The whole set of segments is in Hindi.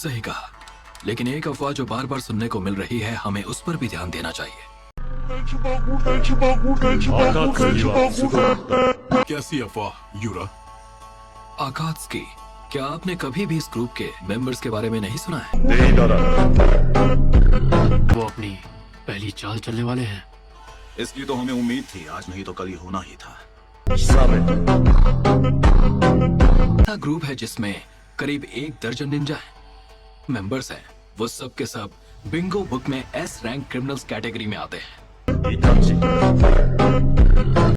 सही कहा, लेकिन एक अफवाह जो बार बार सुनने को मिल रही है, हमें उस पर भी ध्यान देना चाहिए। कैसी अफवाह यूरा? आकात्सुकी, क्या आपने कभी भी इस ग्रुप के मेंबर्स के बारे में नहीं सुना है? वो अपनी पहली चाल चलने वाले हैं। इसकी तो हमें उम्मीद थी, आज नहीं तो कल ही होना ही था। ग्रुप है जिसमें करीब 1 दर्जन निंजा है। मेंबर्स हैं, वो सब के सब बिंगो बुक में एस रैंक क्रिमिनल्स कैटेगरी में आते हैं।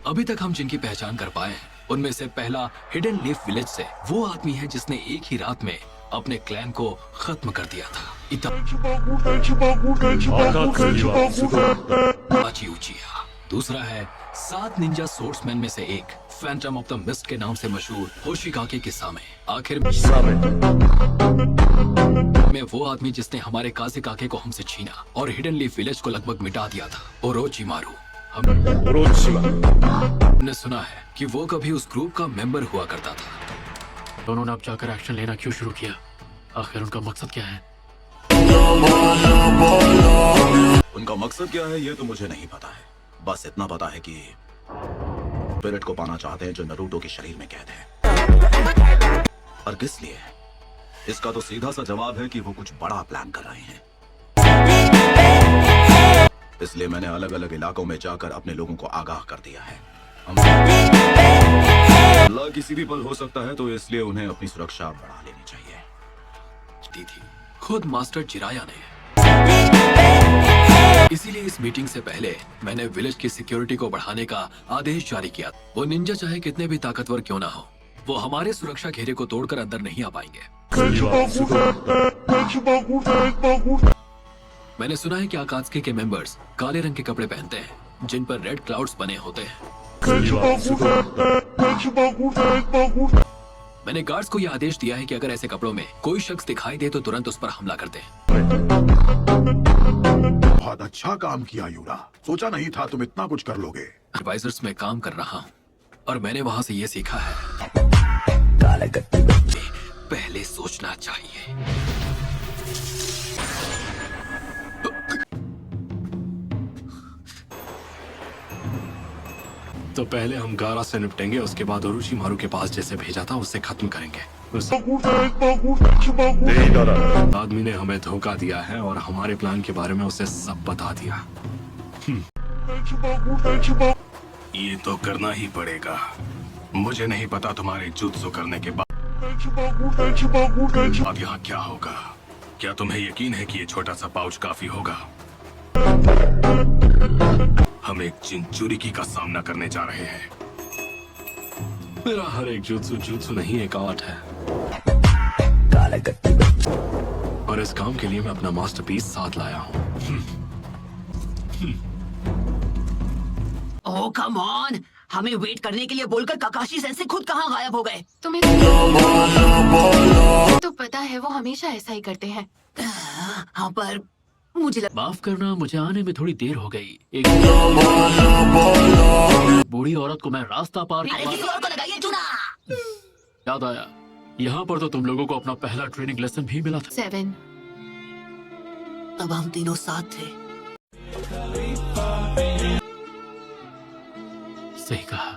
अभी तक हम जिनकी पहचान कर पाए हैं, उनमें से पहला हिडन लीफ विलेज से वो आदमी है जिसने एक ही रात में अपने क्लैन को खत्म कर दिया था। उचिहा। दूसरा है 7 निंजा सोर्समैन में से एक, फैंटम ऑफ द मिस्ट के नाम से मशहूर होशिकाके किसामे। आखिर में वो आदमी जिसने हमारे काज़ेकाके को हमसे छीना और हिडन लीफ विलेज को लगभग मिटा दिया था, ओरोचिमारू। हमने सुना है कि वो कभी उस ग्रुप का मेंबर हुआ करता था। दोनों ने अब जाकर एक्शन लेना क्यों शुरू किया? आखिर उनका मकसद क्या है? उनका मकसद क्या है ये तो मुझे नहीं पता है। बस इतना पता है कि स्पिरिट को पाना चाहते हैं जो नारुतो के शरीर में कैद है। और किस लिए? इसका तो सीधा सा जवाब है कि वो कुछ बड़ा प्लान कर रहे हैं। इसलिए मैंने अलग अलग इलाकों में जाकर अपने लोगों को आगाह कर दिया है। हमला किसी भी पल हो सकता है, तो इसलिए उन्हें अपनी सुरक्षा बढ़ा लेनी चाहिए। थी खुद मास्टर जिराया ने। इसीलिए इस मीटिंग से पहले मैंने विलेज की सिक्योरिटी को बढ़ाने का आदेश जारी किया। वो निंजा चाहे कितने भी ताकतवर क्यों ना हो, वो हमारे सुरक्षा घेरे को तोड़कर अंदर नहीं आ पाएंगे। मैंने सुना है कि आकात्सुकी के मेंबर्स काले रंग के कपड़े पहनते हैं जिन पर रेड क्लाउड्स बने होते हैं। मैंने गार्ड्स को यह आदेश दिया है कि अगर ऐसे कपड़ों में कोई शख्स दिखाई दे तो तुरंत उस पर हमला कर दें। बहुत अच्छा काम किया यूरा, सोचा नहीं था तुम इतना कुछ कर लोगे। एडवाइजर्स में काम कर रहा हूँ और मैंने वहाँ से ये सीखा है, पहले सोचना चाहिए। तो पहले हम गारा से निपटेंगे, उसके बाद ओरोचिमारू के पास जैसे भेजा था उससे खत्म करेंगे। उस आदमी ने हमें धोखा दिया है और हमारे प्लान के बारे में उसे सब बता दिया। ये तो करना ही पड़ेगा। मुझे नहीं पता तुम्हारे जुत्सु करने के बाद अब यहाँ क्या होगा। क्या तुम्हें यकीन है कि ये छोटा सा पाउच काफी होगा? हम एक चिंचुरिकी का सामना करने जा रहे हैं। मेरा हर एक जुत्सु नहीं, एक आर्ट है। और इस काम के लिए मैं अपना मास्टरपीस साथ लाया हूँ। ओह कम ऑन, हमें वेट करने के लिए बोलकर काकाशी सेंसे खुद कहाँ गायब हो गए? तुम्हें तो पता है वो हमेशा ऐसा ही करते हैं। हाँ पर मुझे माफ करना, मुझे आने में थोड़ी देर हो गई। एक बूढ़ी औरत को मैं रास्ता पार अरे किसी और को लगाइए चुना। याद आया, यहाँ पर तो तुम लोगों को अपना पहला ट्रेनिंग लेसन भी मिला था। 7 अब हम तीनों साथ थे। सही कहा,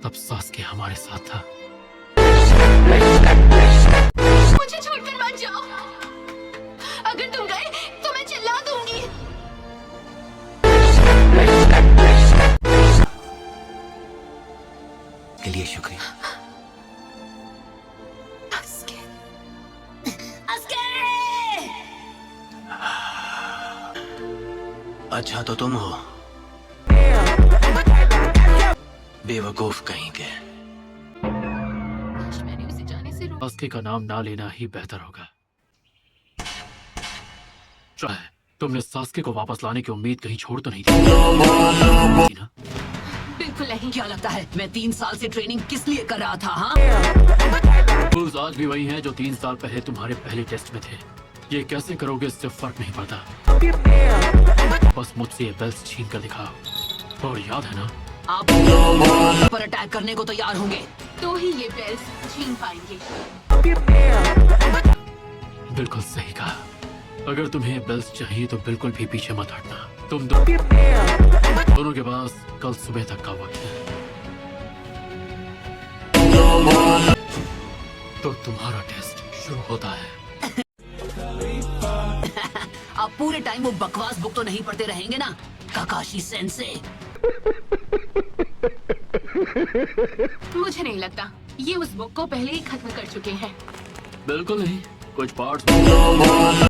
तब सास्के हमारे साथ था। मुझे छोड़कर मत जाओ, अगर तुम गए तो मैं चिल्ला दूंगी। के लिए शुक्रिया। अच्छा तो तुम हो बेवकूफ कहीं के। मैंने उसे जाने से रोका। सास्के का नाम ना लेना ही बेहतर होगा। तुमने सास्के को वापस लाने की उम्मीद कहीं छोड़ तो नहीं दी ना? बिल्कुल नहीं। क्या लगता है मैं 3 साल से ट्रेनिंग किस लिए कर रहा था? हाँ रूल्स आज भी वही हैं जो 3 साल पहले तुम्हारे पहले टेस्ट में थे। ये कैसे करोगे इससे फर्क नहीं पड़ता, बस मुझसे ये बेल्ट छीन कर दिखाओ। और याद है ना, आप पर अटैक करने को तैयार होंगे तो ही ये बेल्ट छीन पाएंगे। बिल्कुल सही कहा। अगर तुम्हें बेल्स चाहिए तो बिल्कुल भी पीछे मत हटना। तुम दोनों के पास कल सुबह तक का वक्त है। तो तुम्हारा टेस्ट शुरू होता है। आप पूरे टाइम वो बकवास बुक तो नहीं पढ़ते रहेंगे ना, काकाशी सेंसे? मुझे नहीं लगता, ये उस बुक को पहले ही खत्म कर चुके हैं। बिल्कुल नहीं, कुछ पार्ट्स